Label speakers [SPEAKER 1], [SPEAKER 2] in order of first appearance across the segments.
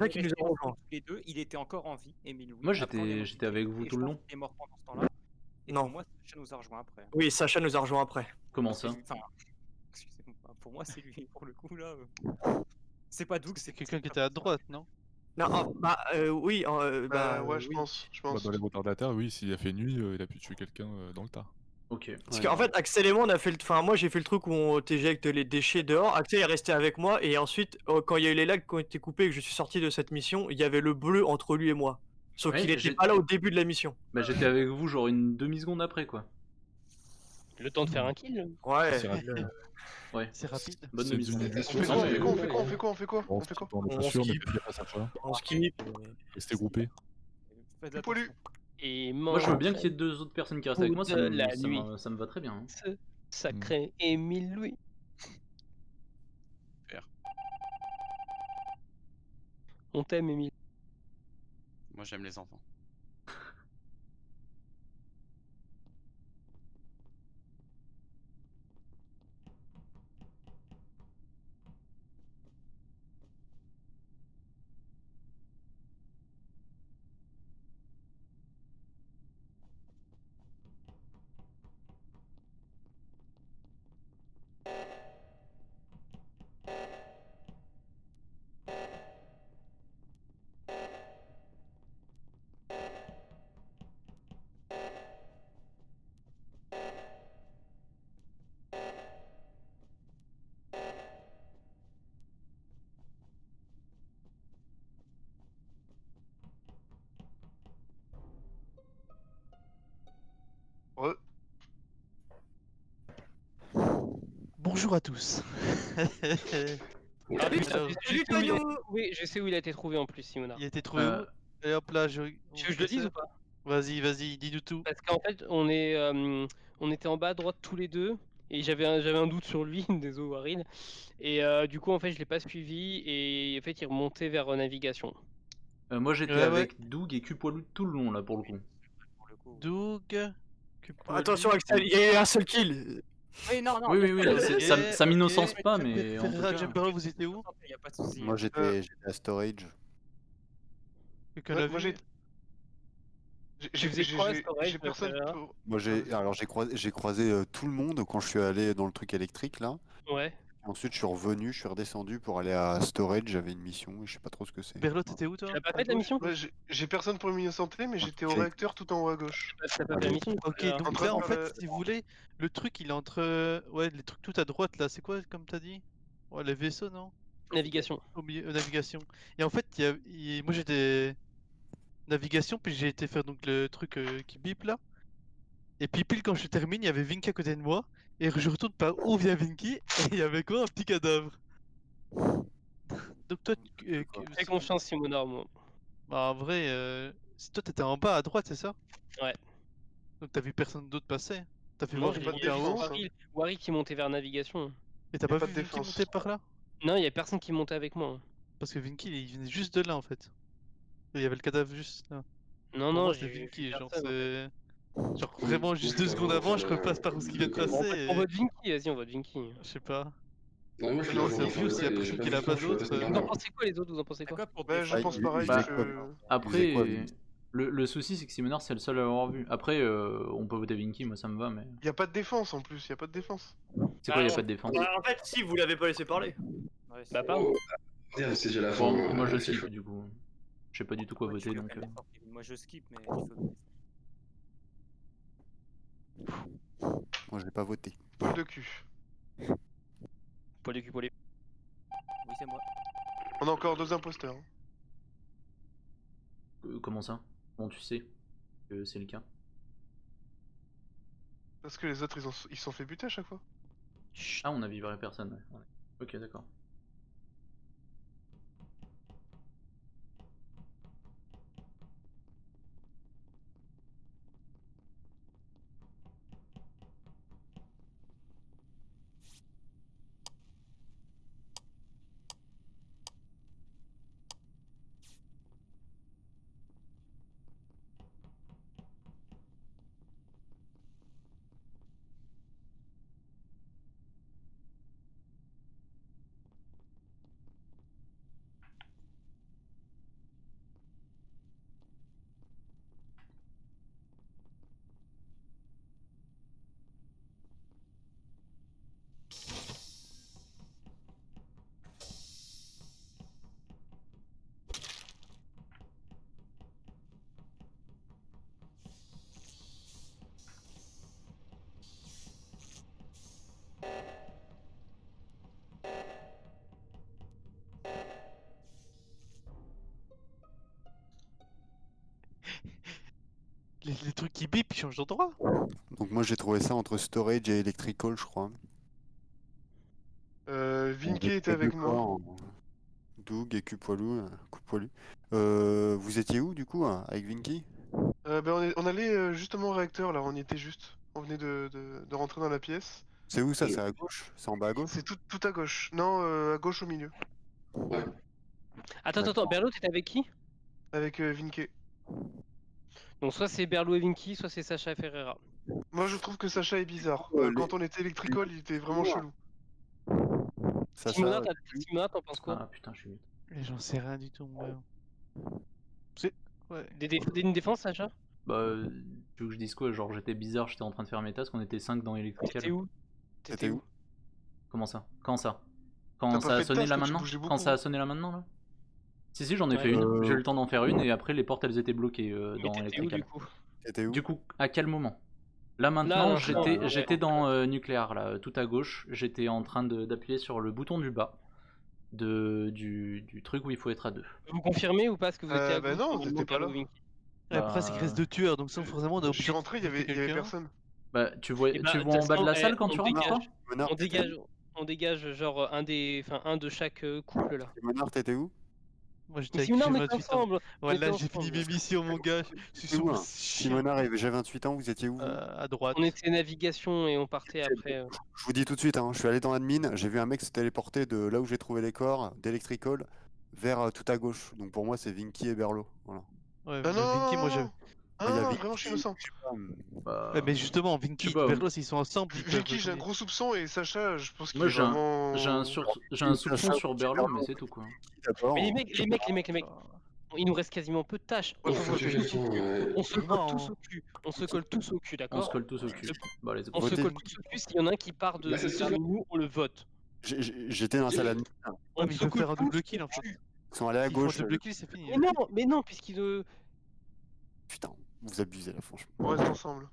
[SPEAKER 1] Il y en a qui nous ont rejoints.
[SPEAKER 2] Tous les deux, il était encore en vie, Émile Louis.
[SPEAKER 3] Moi
[SPEAKER 2] Après, on est monté
[SPEAKER 3] j'étais avec vous
[SPEAKER 2] et
[SPEAKER 3] tout
[SPEAKER 2] je
[SPEAKER 3] le
[SPEAKER 2] pense
[SPEAKER 3] long.
[SPEAKER 2] qu'il est mort pendant ce temps-là. Et
[SPEAKER 1] Non.
[SPEAKER 2] pour moi, Sacha nous a rejoint après.
[SPEAKER 1] Oui, Sacha nous a rejoint après.
[SPEAKER 3] Comment
[SPEAKER 2] C'est
[SPEAKER 3] ça?
[SPEAKER 2] lui. Enfin, excusez-moi, pour moi, c'est lui. Pour le coup, là, c'est pas Doug,
[SPEAKER 4] C'est quelqu'un qui était à droite, non?
[SPEAKER 1] Non, oui,
[SPEAKER 5] Ouais, je
[SPEAKER 1] oui.
[SPEAKER 5] pense.
[SPEAKER 6] Dans les retardataires, oui, s'il a fait nuit, il a pu tuer quelqu'un dans le tas.
[SPEAKER 3] Ok.
[SPEAKER 1] Parce
[SPEAKER 3] ouais,
[SPEAKER 1] qu'en
[SPEAKER 3] non.
[SPEAKER 1] fait, Axel et moi, on a fait le. Enfin, moi, j'ai fait le truc où on t'éjecte les déchets dehors. Axel est resté avec moi. Et ensuite, quand il y a eu les lags qui ont été coupés et que je suis sorti de cette mission, il y avait le bleu entre lui et moi. Sauf
[SPEAKER 3] Ouais,
[SPEAKER 1] qu'il était pas là au début de la mission.
[SPEAKER 3] Bah j'étais avec vous genre une demi-seconde après quoi.
[SPEAKER 7] Le temps de faire un kill.
[SPEAKER 1] Ouais.
[SPEAKER 6] C'est rapide.
[SPEAKER 3] Ouais.
[SPEAKER 4] C'est rapide.
[SPEAKER 3] Bonne
[SPEAKER 6] C'est
[SPEAKER 3] demi-seconde.
[SPEAKER 6] devenu
[SPEAKER 5] On fait quoi, on fait quoi, on fait quoi, on fait quoi
[SPEAKER 6] On est
[SPEAKER 1] On
[SPEAKER 6] pas sûr, mais
[SPEAKER 1] skip.
[SPEAKER 6] il y a pas Sacha.
[SPEAKER 1] On skip.
[SPEAKER 6] Restez groupés.
[SPEAKER 2] Faites
[SPEAKER 5] Le poilu.
[SPEAKER 2] attention.
[SPEAKER 7] Et
[SPEAKER 3] Moi je veux bien qu'il y ait deux autres personnes qui restent avec moi,
[SPEAKER 7] de la nuit.
[SPEAKER 3] ça me va très bien. Hein.
[SPEAKER 7] Ce sacré Émile Louis.
[SPEAKER 8] Super.
[SPEAKER 7] On t'aime, Émile.
[SPEAKER 8] Moi j'aime les enfants.
[SPEAKER 5] Ouais.
[SPEAKER 4] Bonjour à tous.
[SPEAKER 7] Ah,
[SPEAKER 1] Salut,
[SPEAKER 7] putain,
[SPEAKER 1] salut,
[SPEAKER 7] je sais où il a
[SPEAKER 1] Taillot.
[SPEAKER 7] été trouvé- je sais où il a été trouvé en plus, Simona.
[SPEAKER 4] Il a été trouvé
[SPEAKER 3] Euh,
[SPEAKER 4] où? Et hop là,
[SPEAKER 7] Tu veux que je le dise ou pas?
[SPEAKER 4] Vas-y, dis-nous tout.
[SPEAKER 7] Parce qu'en fait, on était en bas à droite tous les deux. Et j'avais un doute sur lui, désolé Warren. Et du coup, en fait, je l'ai pas suivi. Et en fait, il remontait vers navigation.
[SPEAKER 3] Moi j'étais
[SPEAKER 4] Ouais,
[SPEAKER 3] avec Doug et Cupoilou tout le long là pour le coup.
[SPEAKER 2] Pour le coup.
[SPEAKER 4] Doug.
[SPEAKER 1] Attention, Axel, il y a eu un seul kill.
[SPEAKER 2] Oui, non, non.
[SPEAKER 3] Oui, oui, oui, ça m'innocence
[SPEAKER 4] Ok.
[SPEAKER 3] pas, mais en tout
[SPEAKER 4] Ferreira,
[SPEAKER 3] cas.
[SPEAKER 4] Jumper, vous étiez où?
[SPEAKER 2] Il y a pas de souci.
[SPEAKER 9] Moi j'étais à Storage.
[SPEAKER 4] Quelqu'un l'a
[SPEAKER 5] Moi
[SPEAKER 4] vu?
[SPEAKER 7] Tu faisais quoi, Storage,
[SPEAKER 5] j'ai personne
[SPEAKER 7] Ferreira
[SPEAKER 5] pour...
[SPEAKER 9] Moi j'ai croisé tout le monde quand je suis allé dans le truc électrique là.
[SPEAKER 7] Ouais.
[SPEAKER 9] Ensuite je suis revenu, je suis redescendu pour aller à Storage, j'avais une mission et je sais pas trop ce que c'est.
[SPEAKER 4] Berlot, t'étais où toi?
[SPEAKER 7] Tu l'as pas fait la mission?
[SPEAKER 5] Ouais, j'ai personne pour le milieu santé, mais j'étais au
[SPEAKER 9] j'ai-
[SPEAKER 5] réacteur tout en haut à gauche.
[SPEAKER 7] T'as pas fait la mission?
[SPEAKER 4] Ok,
[SPEAKER 7] Ferreira.
[SPEAKER 4] donc
[SPEAKER 5] Entre
[SPEAKER 4] là en
[SPEAKER 5] dans
[SPEAKER 4] fait,
[SPEAKER 5] le-
[SPEAKER 4] si vous voulez, le truc il est entre. Ouais, les trucs tout à droite là, c'est quoi comme t'as dit? Ouais, les vaisseaux, non?
[SPEAKER 7] Navigation.
[SPEAKER 4] Au milieu, navigation. Et en fait, moi j'étais navigation, puis j'ai été faire donc le truc qui bip là. Et puis pile quand je termine, il y avait Vinky à côté de moi. Et je retourne par où vient Vinky, et il y avait quoi? Un petit cadavre. Donc toi,
[SPEAKER 7] Fais confiance, Simona, moi.
[SPEAKER 4] bah, en vrai, toi t'étais en bas à droite, c'est ça?
[SPEAKER 7] Ouais.
[SPEAKER 4] Donc t'as vu personne d'autre passer? T'as fait
[SPEAKER 7] Non,
[SPEAKER 4] voir
[SPEAKER 7] j'ai
[SPEAKER 5] pas
[SPEAKER 4] qui
[SPEAKER 5] de
[SPEAKER 4] montait en haut?
[SPEAKER 5] défense.
[SPEAKER 7] Warren qui montait vers navigation.
[SPEAKER 4] Et t'as
[SPEAKER 5] Y a
[SPEAKER 4] pas
[SPEAKER 5] pas
[SPEAKER 4] vu
[SPEAKER 5] de
[SPEAKER 4] Vinky
[SPEAKER 5] défense.
[SPEAKER 4] monter par là?
[SPEAKER 7] Non, il y a personne qui montait avec moi.
[SPEAKER 4] Parce que Vinky il venait juste de là en fait. Il y avait le cadavre juste là.
[SPEAKER 7] Non,
[SPEAKER 4] Pour
[SPEAKER 7] non,
[SPEAKER 4] moi,
[SPEAKER 7] j'ai
[SPEAKER 4] c'était
[SPEAKER 7] vu
[SPEAKER 4] Vinky, genre
[SPEAKER 7] personne, en fait.
[SPEAKER 4] c'est. Genre vraiment juste 2 secondes avant, je repasse par où ce qui vient de
[SPEAKER 7] Bon,
[SPEAKER 4] passer.
[SPEAKER 7] on
[SPEAKER 4] Et...
[SPEAKER 7] vote Vinky, vas-y, on vote Vinky.
[SPEAKER 4] Je sais pas.
[SPEAKER 10] Ouais, moi je
[SPEAKER 4] Non,
[SPEAKER 10] l'ai
[SPEAKER 4] c'est
[SPEAKER 10] rejoint,
[SPEAKER 4] obvious, s'il y a
[SPEAKER 10] et
[SPEAKER 4] personne
[SPEAKER 10] j'ai
[SPEAKER 4] qui
[SPEAKER 10] pas
[SPEAKER 4] l'a
[SPEAKER 10] vu
[SPEAKER 4] pas
[SPEAKER 10] son, je suis
[SPEAKER 4] d'autre.
[SPEAKER 10] resté
[SPEAKER 7] Vous en
[SPEAKER 10] derrière.
[SPEAKER 7] pensez quoi, les autres? Vous en pensez quoi?
[SPEAKER 2] D'accord pour
[SPEAKER 5] Bah, je
[SPEAKER 2] défendre.
[SPEAKER 5] pense
[SPEAKER 9] il
[SPEAKER 5] pareil
[SPEAKER 9] faisait
[SPEAKER 5] que...
[SPEAKER 9] quoi,
[SPEAKER 3] Après,
[SPEAKER 9] quoi, lui
[SPEAKER 3] le souci c'est que Simonar c'est le seul à l'avoir vu. Après, on peut voter Vinky, moi ça me va, mais.
[SPEAKER 5] Y a pas de défense en plus, y a pas de défense.
[SPEAKER 3] C'est quoi, y a
[SPEAKER 1] Ah,
[SPEAKER 3] pas de défense?
[SPEAKER 1] En fait, si vous l'avez pas laissé parler.
[SPEAKER 2] Ouais,
[SPEAKER 7] Bah,
[SPEAKER 2] c'est-
[SPEAKER 7] pardon.
[SPEAKER 10] Merde, c'est déjà la fin.
[SPEAKER 3] Bon, moi je
[SPEAKER 10] c'est
[SPEAKER 3] skip
[SPEAKER 10] chaud.
[SPEAKER 3] du coup. Je sais pas du tout quoi
[SPEAKER 2] Ouais, tu
[SPEAKER 3] voter
[SPEAKER 2] fais
[SPEAKER 3] donc.
[SPEAKER 2] quand même l'effort, Kevin. Moi je skip, mais il faut.
[SPEAKER 9] Moi j'ai pas voté.
[SPEAKER 5] Poil de cul.
[SPEAKER 7] Poil de cul, poil de cul.
[SPEAKER 2] Oui, c'est moi.
[SPEAKER 5] On a encore 2 imposteurs. Hein.
[SPEAKER 3] Comment ça? Bon, tu sais que c'est le cas.
[SPEAKER 5] Parce que les autres ils se sont fait buter à chaque fois.
[SPEAKER 3] Ah, on a vivré personne, ouais. Ouais. Ok, d'accord.
[SPEAKER 4] les trucs qui bip, ils changent d'endroit.
[SPEAKER 9] Donc moi j'ai trouvé ça entre storage et electrical, je crois.
[SPEAKER 5] Vinky était avec moi.
[SPEAKER 9] Doug et Coupoilou. Vous étiez où du coup avec Vinky?
[SPEAKER 5] On allait justement au réacteur là, on y était juste. On venait de rentrer dans la pièce.
[SPEAKER 9] C'est où ça? C'est à gauche? C'est en bas à gauche?
[SPEAKER 5] C'est tout à gauche. Non, à gauche au milieu.
[SPEAKER 10] Ouais.
[SPEAKER 7] Attends, Berlo, t'étais avec qui?
[SPEAKER 5] Avec Vinky.
[SPEAKER 7] Donc soit c'est Berlo et Vinky, soit c'est Sacha et Ferreira.
[SPEAKER 5] Moi je trouve que Sacha est bizarre. Quand on était électricole, il était vraiment chelou.
[SPEAKER 7] Simona, t'en penses quoi?
[SPEAKER 3] Ah putain, je suis mute.
[SPEAKER 4] Mais j'en sais rien du tout, moi. Ouais.
[SPEAKER 7] Une défense, Sacha?
[SPEAKER 3] Bah, tu veux que je dise quoi? Genre, j'étais bizarre, j'étais en train de faire mes tasks, on était 5 dans Electrical.
[SPEAKER 7] T'étais où?
[SPEAKER 9] T'étais où?
[SPEAKER 3] Comment ça? Quand ça?
[SPEAKER 5] T'as
[SPEAKER 3] Quand
[SPEAKER 5] pas
[SPEAKER 3] ça a
[SPEAKER 5] fait de
[SPEAKER 3] sonné
[SPEAKER 5] task,
[SPEAKER 3] là
[SPEAKER 5] tu
[SPEAKER 3] maintenant?
[SPEAKER 5] bougeais
[SPEAKER 3] Quand
[SPEAKER 5] beaucoup.
[SPEAKER 3] ça a sonné là maintenant là? Si, j'en ai
[SPEAKER 7] Ouais.
[SPEAKER 3] fait une. J'ai eu le temps d'en faire une et après les portes elles étaient bloquées
[SPEAKER 7] Mais
[SPEAKER 3] dans
[SPEAKER 7] t'étais où
[SPEAKER 3] Electrical.
[SPEAKER 7] du coup?
[SPEAKER 9] T'étais où?
[SPEAKER 3] Du coup, à quel moment? Là maintenant,
[SPEAKER 7] non,
[SPEAKER 3] j'étais dans nucléaire là, tout à gauche. J'étais en train d'appuyer sur le bouton du bas du truc où il faut être à deux.
[SPEAKER 7] Vous confirmez ou pas ce que vous étiez à
[SPEAKER 5] Bah
[SPEAKER 7] gauche
[SPEAKER 5] non,
[SPEAKER 7] au moment
[SPEAKER 5] t'étais
[SPEAKER 7] de
[SPEAKER 5] pas là.
[SPEAKER 7] Berlo et Vinky?
[SPEAKER 4] Après, c'est qu'il reste 2 tueurs, donc ça, forcément, on est
[SPEAKER 5] Je suis
[SPEAKER 4] obligé de
[SPEAKER 5] rentré, il y avait
[SPEAKER 4] quelqu'un.
[SPEAKER 5] personne.
[SPEAKER 3] Bah, tu vois,
[SPEAKER 7] Eh bah,
[SPEAKER 3] tu
[SPEAKER 7] de
[SPEAKER 3] vois en
[SPEAKER 7] toute
[SPEAKER 3] bas de la
[SPEAKER 7] façon,
[SPEAKER 3] salle quand
[SPEAKER 7] on
[SPEAKER 3] tu rentres
[SPEAKER 7] dégage.
[SPEAKER 3] toi?
[SPEAKER 9] Monard,
[SPEAKER 7] On dégage genre un de chaque couple là.
[SPEAKER 9] Monard, t'étais où?
[SPEAKER 4] Moi, j'étais
[SPEAKER 7] Mais
[SPEAKER 4] avec
[SPEAKER 7] Simona, on était
[SPEAKER 4] 28 ans.
[SPEAKER 7] ensemble.
[SPEAKER 4] Voilà, j'ai fini mes missions, mon gars. Je suis
[SPEAKER 9] T'étais où,
[SPEAKER 4] sur
[SPEAKER 9] hein? Simonard et j'ai 28 ans, vous étiez où vous?
[SPEAKER 4] à droite.
[SPEAKER 7] On était navigation et on partait après.
[SPEAKER 9] Je vous dis tout de suite, hein, je suis allé dans l'admin, j'ai vu un mec se téléporter de là où j'ai trouvé les corps, d'Electrical, vers tout à gauche. Donc pour moi, c'est Vinky et Berlo. Voilà.
[SPEAKER 4] Ouais,
[SPEAKER 5] Ah non,
[SPEAKER 4] Vinky,
[SPEAKER 5] non,
[SPEAKER 4] moi,
[SPEAKER 5] non,
[SPEAKER 4] j'ai.
[SPEAKER 5] non.
[SPEAKER 9] Il y a
[SPEAKER 5] Ah,
[SPEAKER 9] Vinky,
[SPEAKER 5] vraiment, je suis innocent.
[SPEAKER 9] je sais pas,
[SPEAKER 3] Bah,
[SPEAKER 4] Ouais, mais justement, Vinky
[SPEAKER 3] sais
[SPEAKER 4] et
[SPEAKER 3] pas,
[SPEAKER 4] Berlo, s'ils sont ensemble, ils
[SPEAKER 5] Vinky,
[SPEAKER 4] peuvent
[SPEAKER 5] j'ai un
[SPEAKER 4] jouer.
[SPEAKER 5] gros soupçon et Sacha, je pense qu'il
[SPEAKER 3] moi
[SPEAKER 5] est vraiment.
[SPEAKER 3] j'ai un soupçon
[SPEAKER 9] Sacha,
[SPEAKER 3] sur Berlo, mais c'est tout quoi.
[SPEAKER 9] d'abord.
[SPEAKER 7] Mais les mecs, il nous reste quasiment peu de tâches.
[SPEAKER 10] Oh, faut tuer quelqu'un,
[SPEAKER 7] On se
[SPEAKER 4] Moi,
[SPEAKER 7] colle tous au cul. On se colle tous au cul,
[SPEAKER 3] On
[SPEAKER 7] d'accord?
[SPEAKER 3] se colle tous au cul. Bah, let's go.
[SPEAKER 7] On se
[SPEAKER 9] Votez
[SPEAKER 7] colle
[SPEAKER 9] Vinky.
[SPEAKER 7] tous au cul. S'il y en a un qui part
[SPEAKER 10] Bah, c'est ça.
[SPEAKER 7] parmi nous, on le vote.
[SPEAKER 9] J'étais dans la salle admin.
[SPEAKER 7] On
[SPEAKER 4] Ouais, mais ils
[SPEAKER 7] se
[SPEAKER 4] peuvent
[SPEAKER 7] colle
[SPEAKER 4] faire un
[SPEAKER 7] tous
[SPEAKER 4] double
[SPEAKER 7] au
[SPEAKER 4] kill en fait.
[SPEAKER 7] cul.
[SPEAKER 9] Ils sont allés à
[SPEAKER 4] S'ils font un
[SPEAKER 9] gauche.
[SPEAKER 4] double kill, c'est fini.
[SPEAKER 7] Mais non, puisqu'il.
[SPEAKER 9] Putain, vous abusez là, franchement.
[SPEAKER 5] On reste ensemble.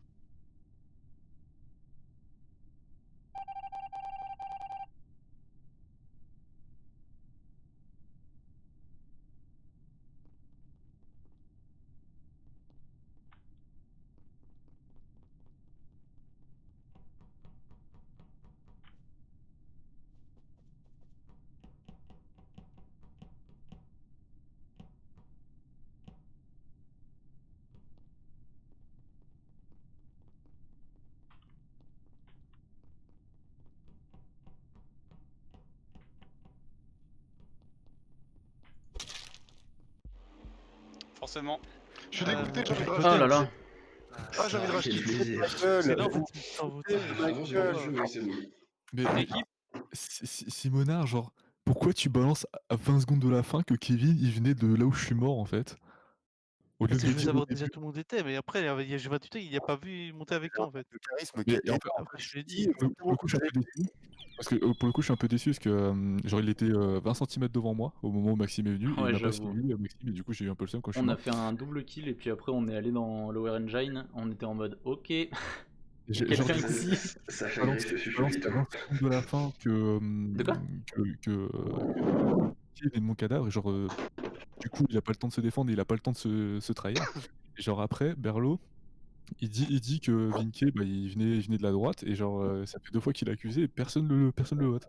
[SPEAKER 2] Forcément.
[SPEAKER 5] Je suis dégoûté, j'ai envie de
[SPEAKER 3] Oh
[SPEAKER 5] racheter.
[SPEAKER 3] là là.
[SPEAKER 5] Ah, j'ai envie de
[SPEAKER 10] Quel
[SPEAKER 5] racheter.
[SPEAKER 10] plaisir.
[SPEAKER 4] C'est là en fait, sans voter.
[SPEAKER 10] Avant, j'ai pas vu, mais c'est bon.
[SPEAKER 6] Mais Simonard, genre, pourquoi tu balances à 20 secondes de la fin que Kevin il venait de là où je suis mort en fait? Au lieu
[SPEAKER 4] Parce
[SPEAKER 6] de
[SPEAKER 4] que
[SPEAKER 6] le
[SPEAKER 4] je veux
[SPEAKER 6] dire au
[SPEAKER 4] savoir
[SPEAKER 6] début.
[SPEAKER 4] déjà tout le monde était, mais après, il y avait G28, il n'y a pas vu monter avec toi en fait.
[SPEAKER 9] Le charisme
[SPEAKER 6] Mais
[SPEAKER 9] qui est
[SPEAKER 6] en fait,
[SPEAKER 4] Après, je l'ai dit.
[SPEAKER 6] pour le coup, je suis un peu déçu. Parce que pour le coup, je suis un peu déçu parce que genre il était 20 cm devant moi au moment où Maxime est venu et
[SPEAKER 3] Ouais,
[SPEAKER 6] il m'a pas
[SPEAKER 3] j'avoue.
[SPEAKER 6] suivi Maxime et du coup j'ai eu un peu le seum quand je suis
[SPEAKER 3] On a
[SPEAKER 6] mort.
[SPEAKER 3] fait un double kill et puis après on est allé dans Lower Engine. On était en mode ok.
[SPEAKER 6] Genre,
[SPEAKER 3] Quelqu'un
[SPEAKER 6] je
[SPEAKER 3] ici.
[SPEAKER 10] Ça fait
[SPEAKER 6] balance
[SPEAKER 10] je suis
[SPEAKER 6] balance
[SPEAKER 10] vite.
[SPEAKER 6] à 20 secondes de la fin que
[SPEAKER 3] De quoi
[SPEAKER 6] Kevin est de mon cadavre et genre du coup il a pas le temps de se défendre et il a pas le temps de se trahir. Et genre après Berlo il dit que Vinky bah, il venait de la droite et genre ça fait 2 fois qu'il l'a accusé et personne le vote.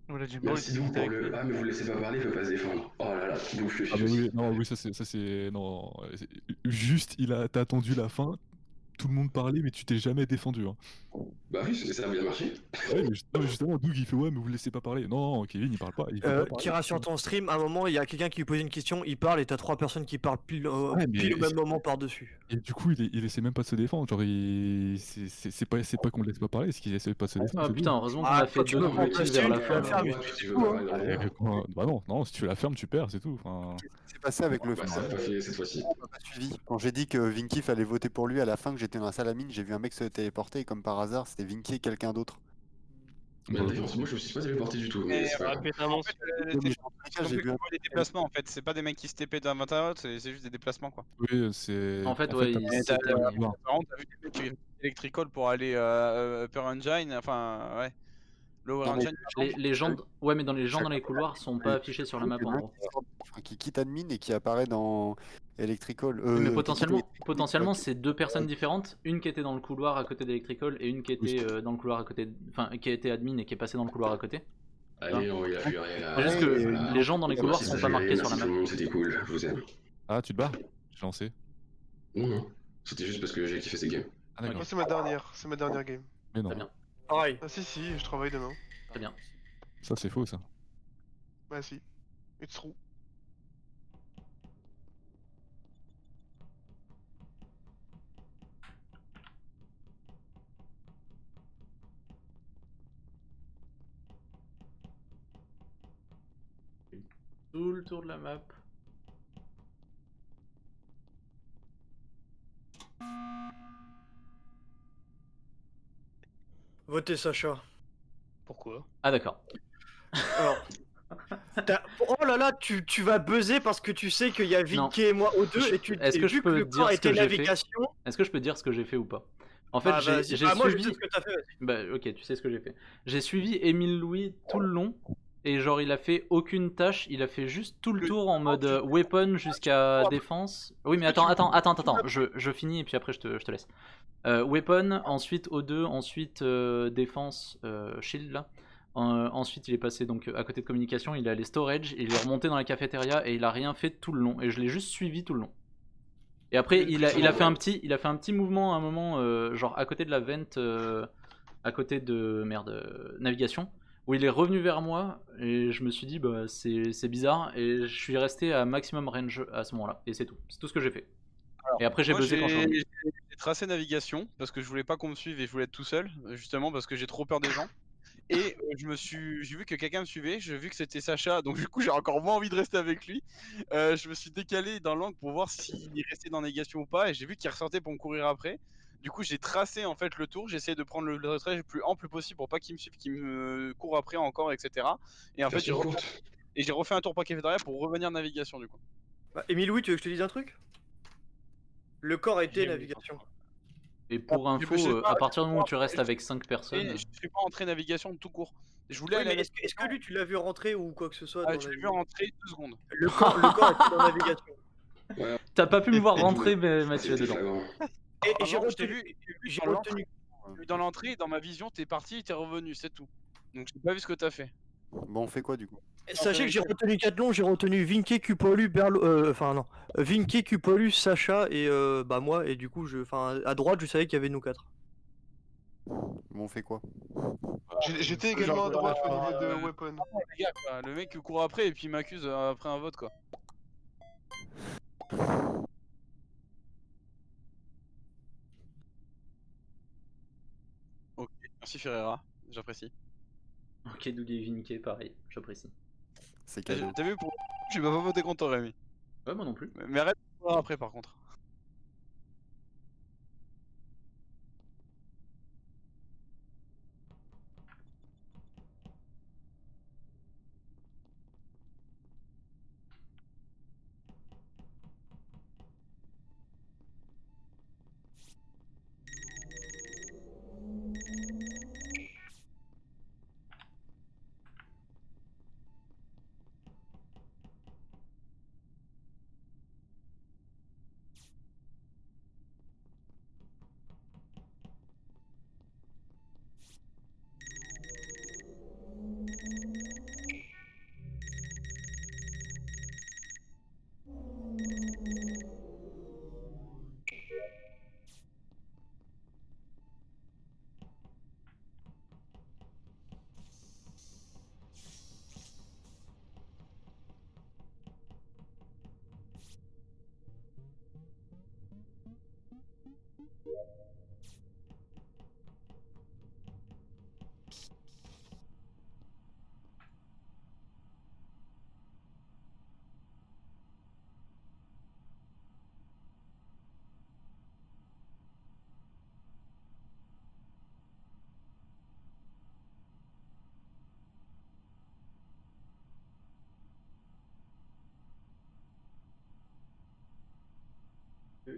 [SPEAKER 4] Voilà, Jim
[SPEAKER 10] Merci donc pour le. Ah, mais vous le laissez pas parler, il peut pas se défendre. Oh là là, d'où je suis
[SPEAKER 6] Ah bah
[SPEAKER 10] aussi.
[SPEAKER 6] oui, non, oui, ça c'est non, juste t'as attendu la fin, tout le monde parlait mais tu t'es jamais défendu, hein.
[SPEAKER 10] Bah oui, ça a bien marché.
[SPEAKER 6] Ouais, mais non, mais justement Doug il fait ouais mais vous le laissez pas parler. Non, Kevin il parle pas, il veut pas parler.
[SPEAKER 1] Kira, sur ton stream, à un moment, il y a quelqu'un qui lui pose une question, il parle et t'as 3 personnes qui parlent pile au
[SPEAKER 6] Ouais, mais
[SPEAKER 1] même moment par-dessus.
[SPEAKER 6] et du coup il essaie même pas de se défendre, genre c'est pas qu'on le laisse pas parler, c'est qu'il essaie pas de se défendre.
[SPEAKER 3] Ah
[SPEAKER 6] c'est
[SPEAKER 3] putain,
[SPEAKER 6] tout.
[SPEAKER 3] heureusement qu'on
[SPEAKER 1] Ah,
[SPEAKER 3] a fait
[SPEAKER 1] quand tu
[SPEAKER 3] 2
[SPEAKER 1] peux
[SPEAKER 3] double
[SPEAKER 1] prendre
[SPEAKER 3] kills vers la
[SPEAKER 1] tu
[SPEAKER 3] fin.
[SPEAKER 1] vas faire, mais
[SPEAKER 10] Ouais,
[SPEAKER 1] c'est
[SPEAKER 10] tu veux
[SPEAKER 1] tout,
[SPEAKER 10] pas
[SPEAKER 1] hein.
[SPEAKER 10] parler dans le moment.
[SPEAKER 6] Bah non, si tu fais la ferme tu perds, c'est tout. Enfin,
[SPEAKER 9] C'est passé avec le
[SPEAKER 10] Bah, ça a pas fait cette fois-ci.
[SPEAKER 9] on m'a pas suivi. Quand j'ai dit que Vinky fallait voter pour lui à la fin que j'étais dans la salle à mine, j'ai vu un mec se téléporter et comme par hasard c'était Vinky et quelqu'un d'autre.
[SPEAKER 10] Mais la défense, moi je me suis pas téléporté du tout, mais c'est pas grave.
[SPEAKER 7] Rapidement,
[SPEAKER 9] Oui, mais dans tous les cas, j'ai vu un
[SPEAKER 2] des déplacements en fait, c'est pas des mecs qui se TP d'un matin à l'autre, c'est juste des déplacements quoi.
[SPEAKER 6] oui, c'est
[SPEAKER 3] En fait, ouais,
[SPEAKER 6] t'as
[SPEAKER 3] il
[SPEAKER 6] pas-
[SPEAKER 3] s'était-
[SPEAKER 6] t'as pas à voir.
[SPEAKER 2] Par contre, t'as vu des mecs qui Electrical pour aller Upper Engine, enfin ouais. Lower
[SPEAKER 9] Non, mais-
[SPEAKER 2] Engine,
[SPEAKER 3] les gens, ouais, mais dans les gens dans les couloirs sont pas
[SPEAKER 9] Mais-
[SPEAKER 3] affichés sur la map
[SPEAKER 9] Il y en
[SPEAKER 3] en
[SPEAKER 9] a un
[SPEAKER 3] gros.
[SPEAKER 9] qui quitte admin et qui apparaît dans Electrical.
[SPEAKER 3] Oui, mais
[SPEAKER 9] Vicky
[SPEAKER 3] potentiellement
[SPEAKER 9] ok.
[SPEAKER 3] c'est deux personnes différentes, une qui était dans le couloir à côté d'Electrical et une qui était dans le couloir à côté, enfin qui a été admin et qui est passée dans le couloir à côté.
[SPEAKER 10] Allez, non, il a plus rien
[SPEAKER 3] C'est juste
[SPEAKER 10] à.
[SPEAKER 3] que
[SPEAKER 10] Voilà.
[SPEAKER 3] les gens dans les couloirs
[SPEAKER 10] Merci
[SPEAKER 3] sont pas marqués
[SPEAKER 10] Sagérien,
[SPEAKER 3] sur la
[SPEAKER 10] merci tout
[SPEAKER 3] map.
[SPEAKER 10] le monde, c'était cool, je vous aime.
[SPEAKER 6] Ah, tu te barres? J'ai lancé.
[SPEAKER 10] Non, non. C'était juste parce que j'ai kiffé ces games.
[SPEAKER 6] Ah, d'accord.
[SPEAKER 5] Moi, c'est ma dernière game.
[SPEAKER 6] Mais non.
[SPEAKER 3] Très bien,
[SPEAKER 1] Pareil.
[SPEAKER 5] Ah, si, je travaille demain.
[SPEAKER 3] très bien.
[SPEAKER 6] Ça, c'est faux, ça.
[SPEAKER 5] Bah, si. It's true.
[SPEAKER 3] Tout le tour de la map.
[SPEAKER 1] Votez Sacha.
[SPEAKER 7] Pourquoi?
[SPEAKER 3] Ah d'accord.
[SPEAKER 1] Alors. Oh là là, tu vas buzzer parce que tu sais qu'il y a Vinky et moi aux deux et tu
[SPEAKER 3] Est-ce que je
[SPEAKER 1] vu que
[SPEAKER 3] peux
[SPEAKER 1] le
[SPEAKER 3] dire
[SPEAKER 1] corps
[SPEAKER 3] ce que
[SPEAKER 1] était
[SPEAKER 3] j'ai fait?
[SPEAKER 1] navigation.
[SPEAKER 3] Est-ce que je peux dire ce que j'ai fait ou pas? En fait,
[SPEAKER 1] Bah vas-y. Bah, moi je sais
[SPEAKER 3] suivi.
[SPEAKER 1] ce que t'as fait. Vas-y.
[SPEAKER 3] Bah ok, tu sais ce que j'ai fait. J'ai suivi Émile Louis tout le long et genre il a fait aucune tâche, il a fait juste tout le tour en mode weapon jusqu'à défense. Oui mais attends, je finis et puis après je te laisse. Weapon, ensuite O2, ensuite défense, shield là. Ensuite il est passé donc à côté de communication, il est allé storage, il est remonté dans la cafétéria et il a rien fait tout le long et je l'ai juste suivi tout le long. Et après il a fait un petit mouvement à un moment genre à côté de la vente, à côté de navigation, où il est revenu vers moi et je me suis dit bah c'est bizarre et je suis resté à maximum range à ce moment-là et c'est tout ce que j'ai fait. Et après j'ai
[SPEAKER 2] Moi,
[SPEAKER 3] buzzé quand je suis revenu.
[SPEAKER 2] j'ai tracé navigation parce que je voulais pas qu'on me suive et je voulais être tout seul, justement parce que j'ai trop peur des gens. Et j'ai vu que quelqu'un me suivait, j'ai vu que c'était Sacha, donc du coup j'ai encore moins envie de rester avec lui. Je me suis décalé dans l'angle pour voir s'il restait dans négation ou pas, et j'ai vu qu'il ressortait pour me courir après. Du coup j'ai tracé en fait le tour, j'ai essayé de prendre le retrait le plus ample possible pour pas qu'il me suive, qu'il me court après encore, etc. Et en fait j'ai refait un tour par cafétéria pour revenir navigation du coup.
[SPEAKER 1] Bah, Émile Louis, tu veux que je te dise un truc? Le corps était navigation.
[SPEAKER 3] Et pour info, à partir du moment où tu restes avec 5 personnes.
[SPEAKER 2] Je suis pas entré navigation tout court. Je voulais
[SPEAKER 1] Oui,
[SPEAKER 2] aller à
[SPEAKER 1] mais est-ce que lui tu l'as vu rentrer ou quoi que ce soit
[SPEAKER 2] Ah,
[SPEAKER 1] dans
[SPEAKER 2] je
[SPEAKER 1] la
[SPEAKER 2] l'ai vu rentrer 2 secondes.
[SPEAKER 1] Le corps était dans navigation.
[SPEAKER 3] T'as pas pu me voir
[SPEAKER 10] Et
[SPEAKER 3] rentrer
[SPEAKER 10] vous,
[SPEAKER 3] Mathieu
[SPEAKER 10] c'était
[SPEAKER 3] dedans.
[SPEAKER 10] flagrant.
[SPEAKER 1] Et j'ai
[SPEAKER 2] non, je t'ai
[SPEAKER 1] retenu.
[SPEAKER 2] vu
[SPEAKER 1] J'ai
[SPEAKER 2] dans
[SPEAKER 1] retenu.
[SPEAKER 2] dans l'entrée, dans ma vision, t'es parti, t'es revenu, c'est tout. Donc j'ai pas vu ce que t'as fait.
[SPEAKER 9] Bon, on fait quoi du coup?
[SPEAKER 1] Sachez que j'ai retenu Cathlon, j'ai retenu Vinky, Cupolu, Berlo, enfin non, Vinky, Cupolu, Sacha et bah moi et du coup enfin à droite je savais qu'il y avait nous quatre.
[SPEAKER 9] Bon, on fait quoi?
[SPEAKER 5] J'étais également à droite au niveau de weapon.
[SPEAKER 2] Les gars, quoi, le mec court après et puis il m'accuse après un vote quoi. Ok, merci Ferreira, j'apprécie.
[SPEAKER 3] Ok, Dougie et Vinky, pareil, j'apprécie.
[SPEAKER 9] C'est cadeau.
[SPEAKER 2] T'as vu, j'ai pas voté contre toi, Rémi.
[SPEAKER 3] Ouais, moi non plus.
[SPEAKER 2] Mais arrête de voir après par contre.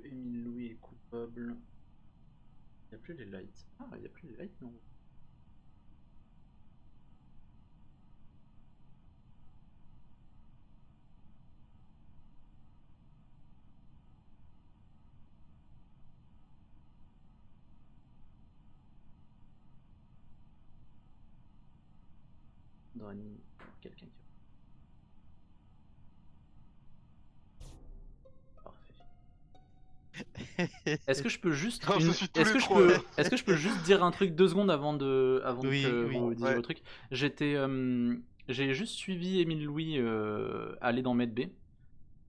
[SPEAKER 3] Émile Louis est coupable. Il n'y a plus les lights. Ah, il n'y a plus les lights, non. Rani, quelqu'un qui... Est-ce que je peux juste
[SPEAKER 5] Non, je suis tous les trois, là.
[SPEAKER 3] est-ce que je peux juste dire un truc 2 secondes avant
[SPEAKER 4] Oui,
[SPEAKER 3] que
[SPEAKER 4] oui,
[SPEAKER 3] vous disiez
[SPEAKER 5] ouais.
[SPEAKER 3] vos trucs? J'ai juste suivi Émile Louis aller dans Medbay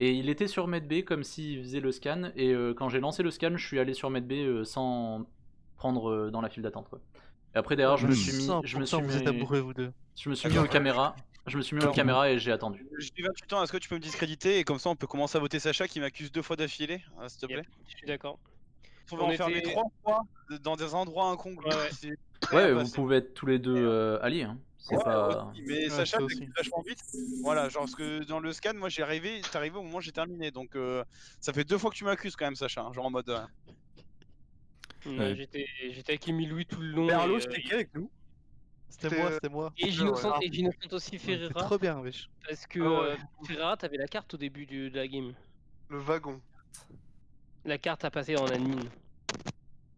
[SPEAKER 3] et il était sur Medbay comme s'il faisait le scan et quand j'ai lancé le scan, je suis allé sur Medbay sans prendre dans la file d'attente quoi. Et après derrière, je me suis mis
[SPEAKER 4] 100% vous êtes amoureux, vous deux.
[SPEAKER 3] aux caméras, et j'ai attendu.
[SPEAKER 2] J'ai 28 ans, est-ce que tu peux me discréditer et comme ça on peut commencer à voter Sacha qui m'accuse 2 fois d'affilée, s'il te plaît?
[SPEAKER 7] Je suis d'accord.
[SPEAKER 2] On va enfermer 3 fois dans des endroits incongrus.
[SPEAKER 7] Ouais.
[SPEAKER 3] Ouais, vous pouvez être tous les deux alliés. Hein. C'est
[SPEAKER 2] Ouais,
[SPEAKER 3] pas.
[SPEAKER 2] aussi, mais
[SPEAKER 4] Ouais,
[SPEAKER 2] Sacha
[SPEAKER 4] ça
[SPEAKER 2] t'accuse
[SPEAKER 4] aussi.
[SPEAKER 2] vachement vite. Voilà, genre parce que dans le scan, moi t'es arrivé au moment où j'ai terminé, donc ça fait 2 fois que tu m'accuses quand même, Sacha. Hein, genre en mode.
[SPEAKER 7] Non,
[SPEAKER 6] Ouais.
[SPEAKER 7] j'étais avec Émile Louis tout le long.
[SPEAKER 1] Berlo,
[SPEAKER 7] et,
[SPEAKER 1] c'était qui avec nous?
[SPEAKER 4] C'était moi.
[SPEAKER 7] et
[SPEAKER 5] Ouais.
[SPEAKER 7] j'innocente aussi
[SPEAKER 4] C'est
[SPEAKER 7] Ferreira.
[SPEAKER 4] trop bien, wesh.
[SPEAKER 7] Parce que
[SPEAKER 5] Ah ouais.
[SPEAKER 7] Ferreira, t'avais la carte au début de la game.
[SPEAKER 5] Le wagon.
[SPEAKER 7] La carte a passé en admin.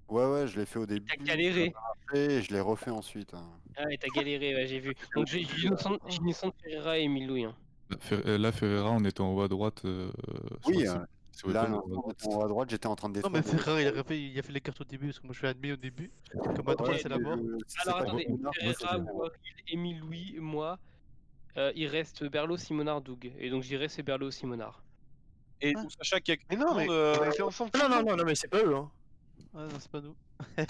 [SPEAKER 9] Ouais, je l'ai fait au début.
[SPEAKER 7] T'as galéré.
[SPEAKER 9] Et je l'ai refait ensuite. Hein.
[SPEAKER 7] Ah ouais, t'as galéré, ouais, j'ai vu. Donc j'innocente Ferreira et Émile Louis. Hein.
[SPEAKER 6] Là, Ferreira, on était en haut à droite. Sur
[SPEAKER 9] Oui,
[SPEAKER 6] le site. C'est
[SPEAKER 9] là,
[SPEAKER 6] Weapon,
[SPEAKER 9] non,
[SPEAKER 6] en haut à droite.
[SPEAKER 9] en haut à droite, j'étais en train de
[SPEAKER 4] Non, mais
[SPEAKER 9] détruire.
[SPEAKER 4] Ferrari, il a fait les cartes au début, parce que moi je suis admis au début. Comme à droite,
[SPEAKER 9] Ouais,
[SPEAKER 4] c'est la mort.
[SPEAKER 9] c'est
[SPEAKER 7] Alors
[SPEAKER 9] pas
[SPEAKER 7] attendez,
[SPEAKER 9] Weapon, moi,
[SPEAKER 7] Ferreira,
[SPEAKER 9] c'est-
[SPEAKER 7] Waril, Émile Louis, moi, il reste Berlo, Simonard, Doug. Et donc je dirais c'est Berlo, Simonard.
[SPEAKER 2] Et donc Sacha qui accuse
[SPEAKER 5] Mais
[SPEAKER 2] tout
[SPEAKER 5] non,
[SPEAKER 2] le
[SPEAKER 5] mais
[SPEAKER 2] monde.
[SPEAKER 5] on était ensemble.
[SPEAKER 1] Non, mais c'est pas eux. Hein.
[SPEAKER 4] Ah non, c'est pas nous.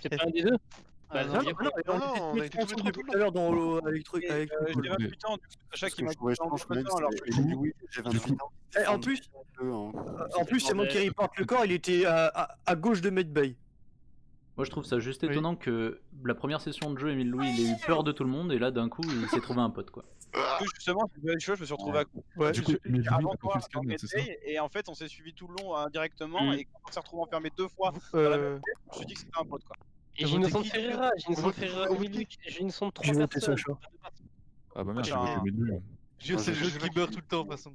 [SPEAKER 7] C'est pas un des deux?
[SPEAKER 4] Ah,
[SPEAKER 7] Bah,
[SPEAKER 4] non,
[SPEAKER 7] ça
[SPEAKER 1] Non,
[SPEAKER 7] veut dire
[SPEAKER 1] non,
[SPEAKER 7] que-
[SPEAKER 1] on
[SPEAKER 5] non, on a
[SPEAKER 1] était
[SPEAKER 5] été
[SPEAKER 1] tous
[SPEAKER 5] tous les
[SPEAKER 1] ensemble
[SPEAKER 5] trois
[SPEAKER 1] depuis
[SPEAKER 5] tout
[SPEAKER 1] tout à l'heure dans le avec truc
[SPEAKER 2] Et,
[SPEAKER 1] avec.
[SPEAKER 2] j'ai 28 ans, du coup, Sacha
[SPEAKER 9] Ce
[SPEAKER 2] qui
[SPEAKER 9] que
[SPEAKER 2] m'a
[SPEAKER 9] je trouvais
[SPEAKER 2] accusé en
[SPEAKER 9] étrange, quand même,
[SPEAKER 2] alors que
[SPEAKER 9] c'est Émile Louis, j'ai 28 ans.
[SPEAKER 1] Eh, en plus, c'est moi qui reporte le corps. Il était à gauche de Medbay.
[SPEAKER 3] Moi, je trouve ça juste
[SPEAKER 4] Oui.
[SPEAKER 3] étonnant que la première session de jeu, Émile Louis, il ait eu peur de tout le monde et là, d'un coup, il s'est trouvé un pote quoi.
[SPEAKER 2] parce que justement, je me suis retrouvé à
[SPEAKER 4] Ouais,
[SPEAKER 6] Du coup, Émile Louis,
[SPEAKER 2] avant
[SPEAKER 6] t'as pas
[SPEAKER 2] toi
[SPEAKER 6] fait le scan,
[SPEAKER 2] dans
[SPEAKER 6] c'est ça?
[SPEAKER 2] Medbay, et en fait on s'est suivi tout le long indirectement
[SPEAKER 7] Mm.
[SPEAKER 2] et quand on s'est retrouvé enfermé 2 fois,
[SPEAKER 4] euh,
[SPEAKER 2] je me suis dit que c'était un pote quoi.
[SPEAKER 7] Et
[SPEAKER 4] Vous
[SPEAKER 7] j'innocente
[SPEAKER 4] votez qui,
[SPEAKER 7] Ferreira,
[SPEAKER 5] vote-
[SPEAKER 7] Émile Louis, j'innocente
[SPEAKER 1] J'ai
[SPEAKER 7] 3
[SPEAKER 1] voté
[SPEAKER 7] personnes.
[SPEAKER 1] Sacha.
[SPEAKER 6] Ah bah merde, j'ai
[SPEAKER 2] Ah.
[SPEAKER 6] voté Émile Louis.
[SPEAKER 4] Jure, c'est le jeu qui meurt tout le temps, de toute façon.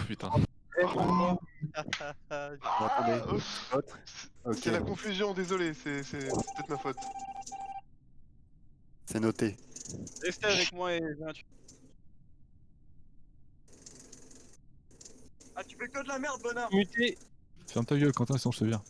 [SPEAKER 6] Putain.
[SPEAKER 9] Attendez, autre.
[SPEAKER 5] C'est
[SPEAKER 9] Ok,
[SPEAKER 5] la confusion, désolé, c'est peut-être ma faute.
[SPEAKER 9] c'est noté.
[SPEAKER 2] Restez avec moi et 28. Ah tu fais que de la merde bonhomme.
[SPEAKER 7] Muté.
[SPEAKER 6] Ferme ta gueule, Quentin, sinon je te vire.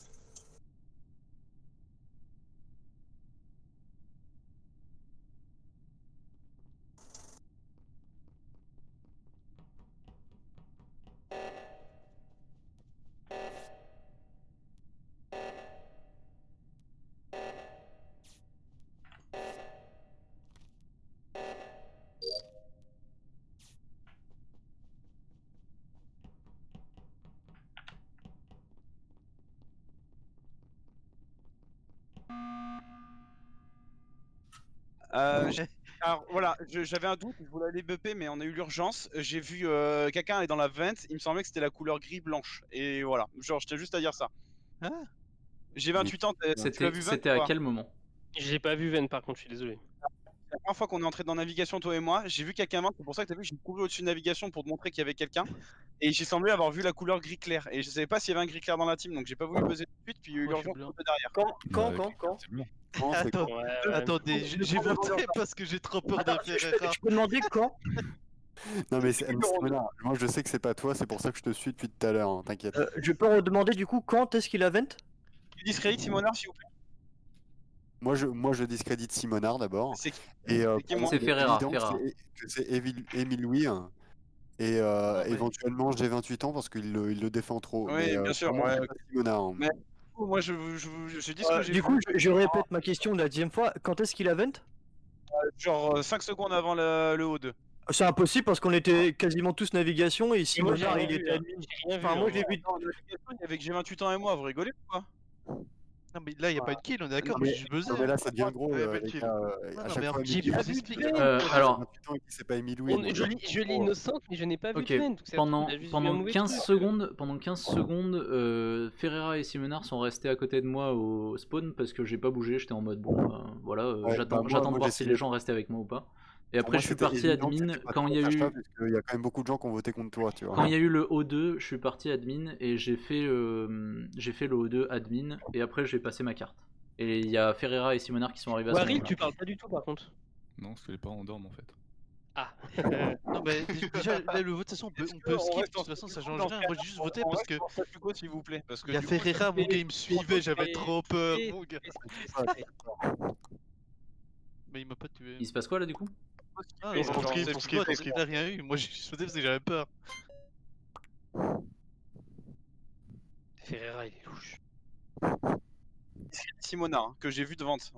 [SPEAKER 2] Alors voilà, j'avais un doute, je voulais aller bupper mais on a eu l'urgence. J'ai vu quelqu'un aller dans la vente, il me semblait que c'était la couleur gris blanche. Et voilà, genre j'étais juste à dire ça.
[SPEAKER 4] Ah.
[SPEAKER 2] J'ai 28 ans, tu l'as vu Vent
[SPEAKER 3] C'était
[SPEAKER 2] ou
[SPEAKER 3] à
[SPEAKER 2] pas?
[SPEAKER 3] quel moment?
[SPEAKER 7] J'ai pas vu Ven par contre, je suis désolé.
[SPEAKER 2] La première fois qu'on est entré dans navigation, toi et moi, j'ai vu quelqu'un vente, c'est pour ça que t'as vu que j'ai couru au-dessus de navigation pour te montrer qu'il y avait quelqu'un. Et j'ai semblé avoir vu la couleur gris clair. Et je savais pas s'il y avait un gris clair dans la team, donc j'ai pas voulu peser tout de suite, puis il y a eu
[SPEAKER 4] Moi, je suis
[SPEAKER 2] l'urgence
[SPEAKER 4] blanc.
[SPEAKER 2] de derrière.
[SPEAKER 1] Quand
[SPEAKER 6] C'est bon.
[SPEAKER 9] Non, c'est
[SPEAKER 4] Attends,
[SPEAKER 9] quoi?
[SPEAKER 4] attendez, j'ai voté parce que j'ai trop peur de Ferreira.
[SPEAKER 1] Je peux demander quand?
[SPEAKER 9] Non, mais c'est Simonard. Moi, je sais que c'est pas toi, c'est pour ça que je te suis depuis tout à l'heure, hein, t'inquiète.
[SPEAKER 1] Je peux redemander du coup quand est-ce qu'il a vent?
[SPEAKER 2] Tu discrédites Simonard s'il vous plaît.
[SPEAKER 9] Moi, je discrédite Simonard d'abord.
[SPEAKER 2] C'est qui?
[SPEAKER 9] Et
[SPEAKER 2] C'est qui,
[SPEAKER 9] pour
[SPEAKER 2] moi
[SPEAKER 9] moi,
[SPEAKER 3] C'est
[SPEAKER 9] il est
[SPEAKER 3] Ferreira,
[SPEAKER 9] évident que
[SPEAKER 3] Ferreira.
[SPEAKER 9] c'est Émile Louis. Hein. Et
[SPEAKER 4] ouais.
[SPEAKER 9] éventuellement, j'ai 28 ans parce qu'il le défend trop.
[SPEAKER 2] Oui,
[SPEAKER 9] mais,
[SPEAKER 2] bien sûr,
[SPEAKER 9] pour moi,
[SPEAKER 2] ouais.
[SPEAKER 9] c'est pas Simonard. Hein.
[SPEAKER 2] Mais- Moi je dis ce que j'ai
[SPEAKER 1] Du
[SPEAKER 2] vu.
[SPEAKER 1] coup, je répète ma question la deuxième fois. Quand est-ce qu'il a vent?
[SPEAKER 2] Genre 5 secondes avant le O2.
[SPEAKER 1] C'est impossible parce qu'on était quasiment tous navigation et
[SPEAKER 7] Moi, j'ai
[SPEAKER 1] Simonard
[SPEAKER 7] rien
[SPEAKER 1] il
[SPEAKER 7] vu,
[SPEAKER 1] était
[SPEAKER 7] hein.
[SPEAKER 1] admin.
[SPEAKER 7] J'ai rien vu.
[SPEAKER 1] Enfin, moi
[SPEAKER 7] hein,
[SPEAKER 1] j'ai vu.
[SPEAKER 2] Dans la navigation, il y avait que j'ai 28 ans et moi, vous rigolez ou quoi?
[SPEAKER 4] Non, mais là, il n'y a pas eu de kill, on est d'accord,
[SPEAKER 9] Non,
[SPEAKER 4] moi
[SPEAKER 9] mais-
[SPEAKER 4] j'ai buzzé.
[SPEAKER 9] Non, mais là, ça devient gros,
[SPEAKER 5] Ouais,
[SPEAKER 9] les
[SPEAKER 5] belle kill.
[SPEAKER 9] gars.
[SPEAKER 4] Non,
[SPEAKER 9] À
[SPEAKER 4] non,
[SPEAKER 9] chaque
[SPEAKER 4] mais
[SPEAKER 9] fois,
[SPEAKER 7] J'ai
[SPEAKER 9] Émile
[SPEAKER 7] pas
[SPEAKER 9] Louis,
[SPEAKER 7] vu
[SPEAKER 9] c'est
[SPEAKER 7] Ven.
[SPEAKER 3] Alors,
[SPEAKER 9] 28 ans et puis c'est pas Émile Louis. donc,
[SPEAKER 7] Je l'ai innocente, mais je n'ai pas vu
[SPEAKER 3] Ok,
[SPEAKER 7] de Ven. donc ça se trouve,
[SPEAKER 3] pendant,
[SPEAKER 7] il a juste vu un
[SPEAKER 3] pendant
[SPEAKER 7] mauvais
[SPEAKER 3] 15
[SPEAKER 7] truc.
[SPEAKER 3] secondes, Ferreira et Simonard sont restés à côté de moi au spawn parce que j'ai pas bougé, j'étais en mode bon, voilà,
[SPEAKER 9] Ouais,
[SPEAKER 3] j'attends
[SPEAKER 9] bah,
[SPEAKER 3] j'attends de
[SPEAKER 9] moi,
[SPEAKER 3] voir
[SPEAKER 9] j'ai
[SPEAKER 3] si
[SPEAKER 9] essayé.
[SPEAKER 3] les gens restaient avec moi ou pas. Et
[SPEAKER 9] Pour
[SPEAKER 3] après,
[SPEAKER 9] moi,
[SPEAKER 3] je suis
[SPEAKER 9] c'était
[SPEAKER 3] parti
[SPEAKER 9] évident que
[SPEAKER 3] admin
[SPEAKER 9] c'était pas
[SPEAKER 3] quand
[SPEAKER 9] toi,
[SPEAKER 3] il y a
[SPEAKER 9] Sacha,
[SPEAKER 3] eu.
[SPEAKER 9] parce qu'il y a quand même beaucoup de gens qui ont voté contre toi, tu vois.
[SPEAKER 3] Quand il y a eu le O2, je suis parti admin et j'ai fait le O2 admin et après j'ai passé ma carte. Et il y a Ferreira et Simonard qui sont arrivés à ce
[SPEAKER 7] Waril,
[SPEAKER 3] moment-là.
[SPEAKER 7] tu parles pas du tout par contre.
[SPEAKER 6] Non, parce que les parents dorment en fait.
[SPEAKER 7] Ah.
[SPEAKER 4] Non, mais déjà, là, le vote, de toute façon, on peut skip. De toute façon, ça change rien. Moi, j'ai juste voté parce que.
[SPEAKER 2] Quoi, s'il vous plaît, parce que
[SPEAKER 4] Il y a
[SPEAKER 2] du coup,
[SPEAKER 4] Ferreira, mon gars, il me suivait, j'avais
[SPEAKER 7] mais-
[SPEAKER 4] trop peur,
[SPEAKER 7] mais-
[SPEAKER 4] mon gars. Mais il m'a pas tué.
[SPEAKER 3] Il se passe quoi là du coup?
[SPEAKER 4] Ah,
[SPEAKER 5] Ils
[SPEAKER 4] non,
[SPEAKER 5] ont
[SPEAKER 4] genre,
[SPEAKER 5] skip,
[SPEAKER 4] c'est
[SPEAKER 5] ils ont
[SPEAKER 4] le
[SPEAKER 5] skip,
[SPEAKER 4] vote,
[SPEAKER 5] ils ont skip.
[SPEAKER 4] il a rien eu. Moi, j'ai juste voté parce que j'avais peur.
[SPEAKER 7] Ferreira, il est louche.
[SPEAKER 2] Simona, hein, que j'ai vu de vente.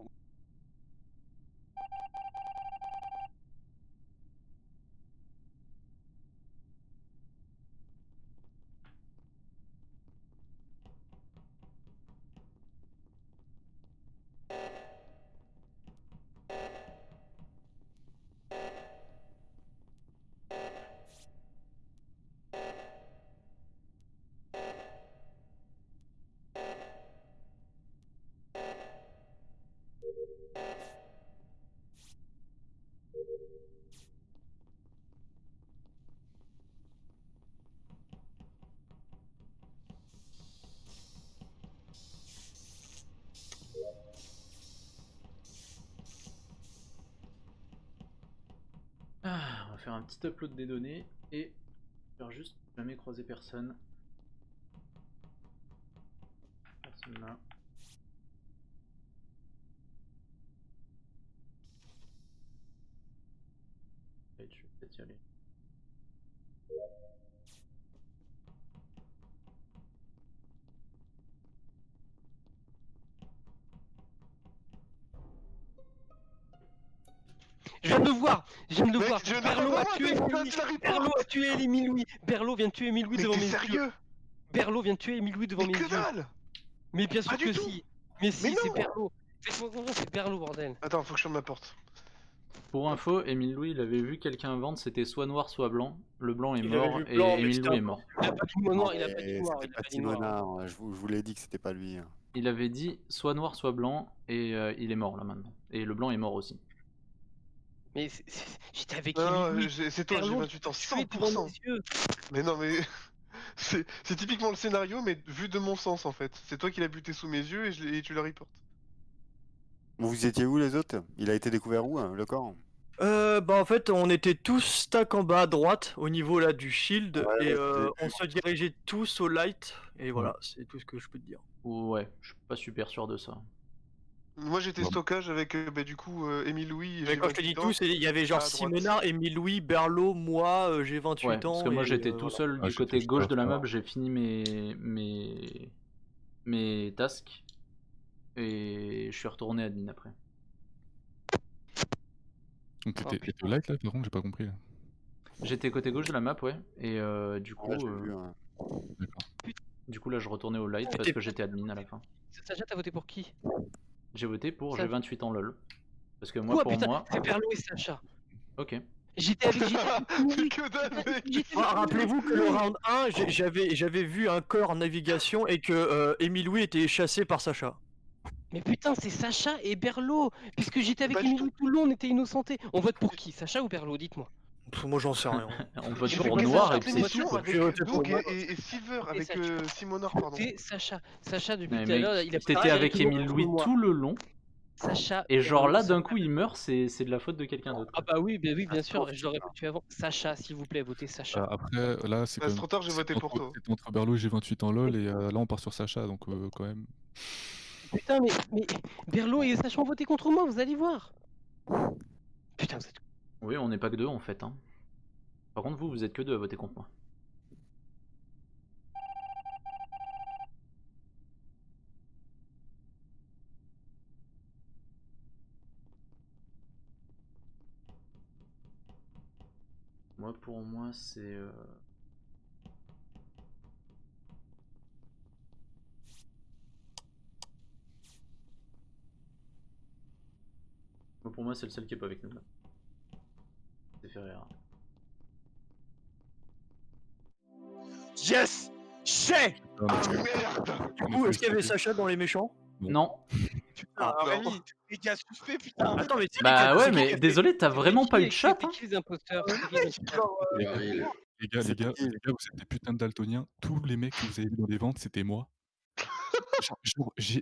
[SPEAKER 3] Ah, on va faire un petit upload des données et faire juste jamais croiser personne. Personne là. Allez, je vais peut-être y aller.
[SPEAKER 7] Je viens de le voir. Je viens de le
[SPEAKER 5] Mec,
[SPEAKER 7] voir.
[SPEAKER 5] je viens de
[SPEAKER 7] Berlo
[SPEAKER 5] voir,
[SPEAKER 7] a tué
[SPEAKER 5] t'as-
[SPEAKER 7] Émile
[SPEAKER 5] t'as-
[SPEAKER 7] Louis.
[SPEAKER 5] t'as la report.
[SPEAKER 7] Berlo a tué Émile Louis. Berlo vient de tuer Émile Louis
[SPEAKER 5] Mais
[SPEAKER 7] devant
[SPEAKER 5] t'es
[SPEAKER 7] mes yeux.
[SPEAKER 5] sérieux?
[SPEAKER 7] Berlo vient de tuer Émile Louis devant
[SPEAKER 5] Mais
[SPEAKER 7] mes
[SPEAKER 5] que
[SPEAKER 7] yeux.
[SPEAKER 5] dalle!
[SPEAKER 7] Mais bien sûr
[SPEAKER 5] Pas du
[SPEAKER 7] que
[SPEAKER 5] tout.
[SPEAKER 7] si. Mais si,
[SPEAKER 5] Mais
[SPEAKER 7] c'est
[SPEAKER 5] non.
[SPEAKER 7] Berlo. C'est Berlo, bordel.
[SPEAKER 5] Attends, faut que je ferme ma porte.
[SPEAKER 3] Pour info, Émile Louis il avait vu quelqu'un vendre, c'était soit noir soit blanc. Le blanc est
[SPEAKER 1] Il avait
[SPEAKER 3] mort
[SPEAKER 1] vu
[SPEAKER 3] et
[SPEAKER 1] blanc, mais
[SPEAKER 3] Émile
[SPEAKER 1] c'était
[SPEAKER 3] Louis est
[SPEAKER 1] un-
[SPEAKER 3] mort.
[SPEAKER 7] Il a pas dit noir, il a pas dit
[SPEAKER 9] Et
[SPEAKER 7] noir.
[SPEAKER 9] c'était
[SPEAKER 7] Il a
[SPEAKER 9] pas
[SPEAKER 7] pas dit noir.
[SPEAKER 9] Timona, hein, je vous l'ai dit que c'était pas lui. Hein.
[SPEAKER 3] Il avait dit soit noir soit blanc et il est mort là maintenant. Et le blanc est mort aussi.
[SPEAKER 7] Mais j'étais avec
[SPEAKER 5] Non,
[SPEAKER 7] Émile Louis.
[SPEAKER 5] c'est toi, j'ai
[SPEAKER 7] Berlo,
[SPEAKER 5] 28 ans,
[SPEAKER 7] tué devant
[SPEAKER 5] 100%.
[SPEAKER 7] mes yeux.
[SPEAKER 5] Mais non, mais c'est typiquement le scénario, mais vu de mon sens en fait. C'est toi qui l'as buté sous mes yeux et tu l'as reportes.
[SPEAKER 9] Vous étiez où les autres? Il a été découvert où, hein, le corps?
[SPEAKER 1] Bah en fait on était tous stack en bas à droite au niveau là du shield
[SPEAKER 9] Ouais,
[SPEAKER 1] et
[SPEAKER 9] je l'ai vu.
[SPEAKER 1] on se dirigeait tous au light et voilà c'est tout ce que je peux te dire.
[SPEAKER 3] Ouais, je suis pas super sûr de ça.
[SPEAKER 5] Moi j'étais
[SPEAKER 6] Bon.
[SPEAKER 5] stockage avec bah, du coup Émile Louis et
[SPEAKER 1] Mais
[SPEAKER 5] j'ai
[SPEAKER 1] quand je te dis
[SPEAKER 5] 28 ans.
[SPEAKER 1] tous, il y avait genre
[SPEAKER 5] à droite.
[SPEAKER 1] Simona, Émile Louis, Berlo, moi, j'ai 28
[SPEAKER 3] Ouais,
[SPEAKER 1] ans.
[SPEAKER 3] parce que moi
[SPEAKER 1] et,
[SPEAKER 3] j'étais tout
[SPEAKER 1] voilà.
[SPEAKER 3] seul
[SPEAKER 6] Ah,
[SPEAKER 3] du
[SPEAKER 6] j'étais
[SPEAKER 3] côté
[SPEAKER 6] juste
[SPEAKER 3] gauche
[SPEAKER 6] à
[SPEAKER 3] de la
[SPEAKER 6] la
[SPEAKER 3] map, j'ai fini mes tasks et je suis retourné admin après.
[SPEAKER 6] Donc
[SPEAKER 7] Oh,
[SPEAKER 6] t'étais light là, par contre, j'ai pas compris là.
[SPEAKER 3] J'étais côté gauche de la map, ouais, et du coup,
[SPEAKER 9] Ouais, j'ai vu. Ouais.
[SPEAKER 6] D'accord.
[SPEAKER 3] du coup là je retournais au light
[SPEAKER 1] Mais
[SPEAKER 3] parce
[SPEAKER 1] t'es-
[SPEAKER 3] que j'étais admin à la fin.
[SPEAKER 7] Sacha, t'as voté pour qui?
[SPEAKER 3] J'ai voté pour
[SPEAKER 7] Ça-
[SPEAKER 3] j'ai 28 ans lol. Parce que moi
[SPEAKER 7] Quoi,
[SPEAKER 3] pour
[SPEAKER 7] putain,
[SPEAKER 3] moi,
[SPEAKER 7] c'est Berlo et Sacha.
[SPEAKER 3] ok.
[SPEAKER 7] J'étais avec
[SPEAKER 5] Mais que dalle, mec!
[SPEAKER 7] j'étais
[SPEAKER 1] Ah,
[SPEAKER 7] avec-
[SPEAKER 1] rappelez-vous que le round 1, j'avais vu un corps en navigation et que Émile Louis était chassé par Sacha.
[SPEAKER 7] Mais putain, c'est Sacha et Berlo. Puisque j'étais avec
[SPEAKER 5] Pas du
[SPEAKER 7] Émile Louis tout le long, on était innocentés. On vote pour qui? Sacha ou Berlo? Dites-moi.
[SPEAKER 1] Pff, moi j'en sais rien.
[SPEAKER 3] On vote
[SPEAKER 5] J'ai
[SPEAKER 3] pour
[SPEAKER 5] fait
[SPEAKER 3] noir et
[SPEAKER 5] cette
[SPEAKER 3] puis c'est
[SPEAKER 5] émission
[SPEAKER 3] tout quoi.
[SPEAKER 5] avec
[SPEAKER 1] Je votais pour
[SPEAKER 5] Doug
[SPEAKER 1] moi.
[SPEAKER 5] et Silver,
[SPEAKER 7] Et
[SPEAKER 5] avec
[SPEAKER 7] Sacha.
[SPEAKER 5] Simonard, pardon.
[SPEAKER 7] Votez Sacha. Sacha, depuis
[SPEAKER 3] Mais
[SPEAKER 7] tout à l'heure,
[SPEAKER 3] mec,
[SPEAKER 7] il a
[SPEAKER 3] t'étais avec Émile Louis tout le long
[SPEAKER 7] Sacha.
[SPEAKER 3] et genre
[SPEAKER 7] Berlo,
[SPEAKER 3] là
[SPEAKER 7] Sacha.
[SPEAKER 3] d'un coup il meurt, c'est de la faute de quelqu'un d'autre.
[SPEAKER 7] Ah bah oui, bien
[SPEAKER 9] Ah,
[SPEAKER 7] sûr, je l'aurais pas tué avant. Sacha, s'il vous plaît, votez Sacha.
[SPEAKER 6] Après, là, c'est
[SPEAKER 5] Ah,
[SPEAKER 6] quand
[SPEAKER 5] c'est
[SPEAKER 6] même.
[SPEAKER 5] trop tard, j'ai voté
[SPEAKER 6] c'était
[SPEAKER 5] pour
[SPEAKER 6] entre-
[SPEAKER 5] toi.
[SPEAKER 6] C'était entre Berlo et j'ai 28 ans lol, et là on part sur Sacha, donc quand même.
[SPEAKER 7] Putain, mais Berlo et Sacha ont voté contre moi, vous allez voir. Putain, vous êtes...
[SPEAKER 3] Oui, on n'est pas que deux en fait. Hein. Par contre vous êtes que deux à voter contre moi. Moi pour moi c'est... Moi, pour moi c'est le seul qui est pas avec nous là. C'est Ferreira.
[SPEAKER 2] Yes! J'ai!
[SPEAKER 5] Ah merde!
[SPEAKER 1] Du coup, est-ce qu'il y avait Sacha dans les méchants?
[SPEAKER 3] Non.
[SPEAKER 2] Ah,
[SPEAKER 5] non.
[SPEAKER 2] Rémi, les gars suspect, putain!
[SPEAKER 1] Attends, mais c'est
[SPEAKER 3] Bah ouais
[SPEAKER 1] c'est qui qui
[SPEAKER 3] mais
[SPEAKER 1] a fait-
[SPEAKER 3] désolé t'as vraiment pas eu de chat
[SPEAKER 7] C'était
[SPEAKER 3] hein.
[SPEAKER 7] qui les imposteurs? C'était qui les imposteurs
[SPEAKER 6] Les
[SPEAKER 10] Baril.
[SPEAKER 6] gars,
[SPEAKER 9] C'était qui?
[SPEAKER 6] vous êtes des putains de daltoniens. Tous les mecs que vous avez vus dans des ventes, c'était moi. Genre, je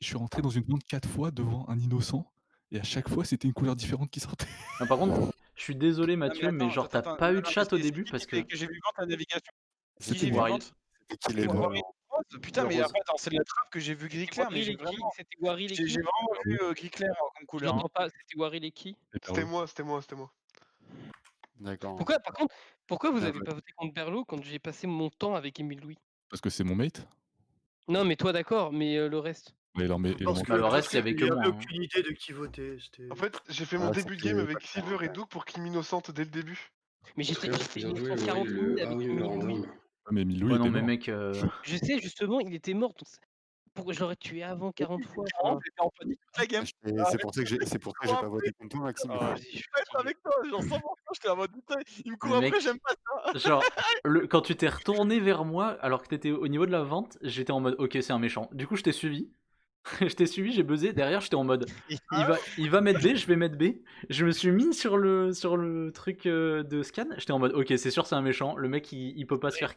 [SPEAKER 6] suis rentré dans une vente 4 fois devant un innocent, et à chaque fois, c'était une couleur différente qui sortait.
[SPEAKER 3] Non, par contre, Je suis désolé
[SPEAKER 2] Non,
[SPEAKER 3] Mathieu, mais
[SPEAKER 2] attends,
[SPEAKER 3] genre t'as
[SPEAKER 2] attends,
[SPEAKER 3] pas eu
[SPEAKER 2] non,
[SPEAKER 3] de
[SPEAKER 2] mais
[SPEAKER 3] chat au
[SPEAKER 2] c'est
[SPEAKER 3] début
[SPEAKER 2] qui
[SPEAKER 3] parce
[SPEAKER 2] que
[SPEAKER 3] que
[SPEAKER 2] j'ai vu vendre la navigation? Qui
[SPEAKER 9] C'était
[SPEAKER 2] j'ai vu
[SPEAKER 9] moi.
[SPEAKER 3] Waril.
[SPEAKER 2] vendre?
[SPEAKER 9] C'était qui les deux?
[SPEAKER 2] Waril Rose? Putain, mais
[SPEAKER 4] Rose.
[SPEAKER 2] après, attends, c'est de la trappe que j'ai vu gris clair, mais
[SPEAKER 7] Waril
[SPEAKER 2] j'ai
[SPEAKER 7] et qui
[SPEAKER 2] vraiment,
[SPEAKER 7] C'était Waril et qui
[SPEAKER 2] j'ai vraiment vu gris clair comme
[SPEAKER 7] Je
[SPEAKER 2] couleur.
[SPEAKER 7] l'entends pas, c'était Waril et qui
[SPEAKER 6] Et
[SPEAKER 5] C'était
[SPEAKER 6] Berlo.
[SPEAKER 5] moi, c'était moi, c'était moi.
[SPEAKER 9] D'accord.
[SPEAKER 7] Pourquoi, par contre, pourquoi vous
[SPEAKER 9] Ah
[SPEAKER 7] avez
[SPEAKER 9] ouais.
[SPEAKER 7] pas voté contre Berlo quand j'ai passé mon temps avec Émile Louis?
[SPEAKER 6] Parce que c'est mon mate.
[SPEAKER 7] Non, mais toi d'accord, mais le reste.
[SPEAKER 6] Mais alors, mais
[SPEAKER 1] Parce
[SPEAKER 6] mon-
[SPEAKER 1] que
[SPEAKER 3] Bah, le
[SPEAKER 1] parce
[SPEAKER 3] reste, il y
[SPEAKER 1] que
[SPEAKER 3] avait
[SPEAKER 1] il
[SPEAKER 3] que
[SPEAKER 1] y avait
[SPEAKER 3] moi, hein.
[SPEAKER 1] aucune idée de qui voter. C'était.
[SPEAKER 5] En fait, j'ai fait mon
[SPEAKER 6] Ah,
[SPEAKER 5] début de
[SPEAKER 6] c'était-
[SPEAKER 5] game avec Silver et Doug pour qu'il m'innocente dès le début.
[SPEAKER 7] Mais j'étais
[SPEAKER 10] Bien joué,
[SPEAKER 7] innocent
[SPEAKER 10] Waril,
[SPEAKER 7] 40 minutes
[SPEAKER 10] Ah
[SPEAKER 7] avec
[SPEAKER 10] oui, le
[SPEAKER 7] Émile Louis.
[SPEAKER 10] random.
[SPEAKER 6] Ouais, mais Milou
[SPEAKER 3] Ouais,
[SPEAKER 6] il
[SPEAKER 3] non,
[SPEAKER 6] était
[SPEAKER 3] mais
[SPEAKER 6] mort.
[SPEAKER 3] mec,
[SPEAKER 7] Je sais justement, il était mort. Donc pourquoi je l'aurais tué avant 40 fois enfin...
[SPEAKER 2] J'étais en panique toute la game.
[SPEAKER 9] C'est pour ça que j'ai pas voté contre toi, Maxime.
[SPEAKER 7] Oh, vas-y, je suis
[SPEAKER 2] Je peux être
[SPEAKER 7] fatigué.
[SPEAKER 2] avec toi, genre 100%, j'étais en mode putain, il me court
[SPEAKER 3] Mais
[SPEAKER 2] après,
[SPEAKER 3] mec,
[SPEAKER 2] j'aime pas ça.
[SPEAKER 3] genre, quand tu t'es retourné vers moi alors que t'étais au niveau de la vente, j'étais en mode ok, c'est un méchant. Du coup, je t'ai suivi. Je t'ai suivi, j'ai buzzé. Derrière, j'étais en mode il va mettre B, je vais mettre B. Je me suis mis sur le truc de scan. J'étais en mode ok, c'est sûr, c'est un méchant. Le mec, il peut pas se faire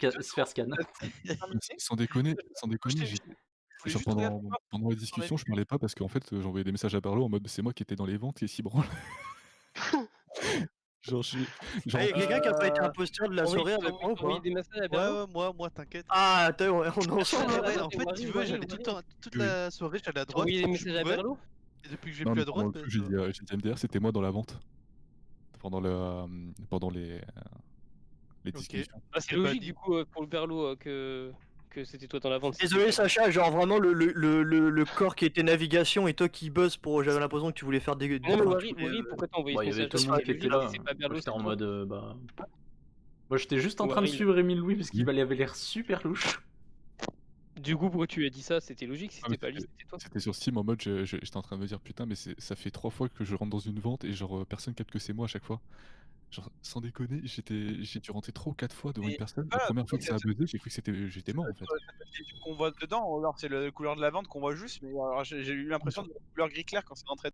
[SPEAKER 3] scan.
[SPEAKER 6] Sans déconner, genre pendant la discussion, je parlais pas parce qu'en fait, j'envoyais des messages à Berlo en mode c'est moi qui étais dans les ventes et s'y branle. Genre,
[SPEAKER 1] Ah, y a quelqu'un qui a pas été imposteur de la soirée avec moi ou
[SPEAKER 7] Envoyer
[SPEAKER 1] pas?
[SPEAKER 7] des messages à
[SPEAKER 4] Ouais,
[SPEAKER 7] Berlo.
[SPEAKER 4] ouais, moi, t'inquiète.
[SPEAKER 1] Ah, attends, on est ensemble.
[SPEAKER 4] Ouais,
[SPEAKER 1] là.
[SPEAKER 4] en fait, tu veux, j'allais tout le temps, toute
[SPEAKER 6] Oui.
[SPEAKER 4] la soirée, j'allais à droite.
[SPEAKER 7] Envoyer des
[SPEAKER 4] quand je
[SPEAKER 7] messages à
[SPEAKER 4] pouvais,
[SPEAKER 7] Berlo.
[SPEAKER 4] Et depuis que je vais
[SPEAKER 6] Non,
[SPEAKER 4] plus
[SPEAKER 6] mais
[SPEAKER 4] à droite,
[SPEAKER 6] pendant le
[SPEAKER 4] bah,
[SPEAKER 6] truc, j'ai dit MDR, c'était moi dans la vente. Pendant les
[SPEAKER 4] Ok.
[SPEAKER 6] discussions.
[SPEAKER 7] Ah, c'est
[SPEAKER 4] Eh bah,
[SPEAKER 7] logique
[SPEAKER 4] dis-
[SPEAKER 7] du coup pour le Berlo que c'était toi dans la vente.
[SPEAKER 1] Désolé Sacha, genre vraiment le corps qui était navigation et toi qui buzz pour. J'avais l'impression que tu voulais faire des.
[SPEAKER 7] Non mais
[SPEAKER 1] enfin,
[SPEAKER 7] Waril,
[SPEAKER 1] tu voulais,
[SPEAKER 7] pourquoi t'as envoyé
[SPEAKER 3] Bon,
[SPEAKER 7] ce
[SPEAKER 3] il y avait
[SPEAKER 7] message
[SPEAKER 3] tout le
[SPEAKER 7] C'est
[SPEAKER 3] monde qui était
[SPEAKER 7] logique,
[SPEAKER 3] là.
[SPEAKER 7] C'est pas Berlo,
[SPEAKER 3] J'étais
[SPEAKER 7] c'est
[SPEAKER 3] en
[SPEAKER 7] toi.
[SPEAKER 3] mode bah. Moi, j'étais juste en train de
[SPEAKER 7] Waril.
[SPEAKER 3] suivre Émile Louis parce qu'il avait l'air super louche.
[SPEAKER 7] Du coup, pourquoi tu lui as dit ça? C'était logique, si
[SPEAKER 6] Ah, mais
[SPEAKER 7] c'était pas lui, c'était toi.
[SPEAKER 6] C'était sur Steam en mode j'étais en train de me dire putain mais ça fait 3 fois que je rentre dans une vente et genre personne capte que c'est moi à chaque fois. Genre sans déconner, j'ai dû rentrer 3 ou 4 fois devant
[SPEAKER 2] Mais
[SPEAKER 6] une personne.
[SPEAKER 2] voilà,
[SPEAKER 6] La première fois que ça a
[SPEAKER 2] c'est-
[SPEAKER 6] buzzé, j'ai cru que j'étais mort en fait.
[SPEAKER 2] Qu'on voit dedans, alors c'est la couleur de la vente qu'on voit juste, mais alors, j'ai eu l'impression de la couleur gris clair quand c'est rentré.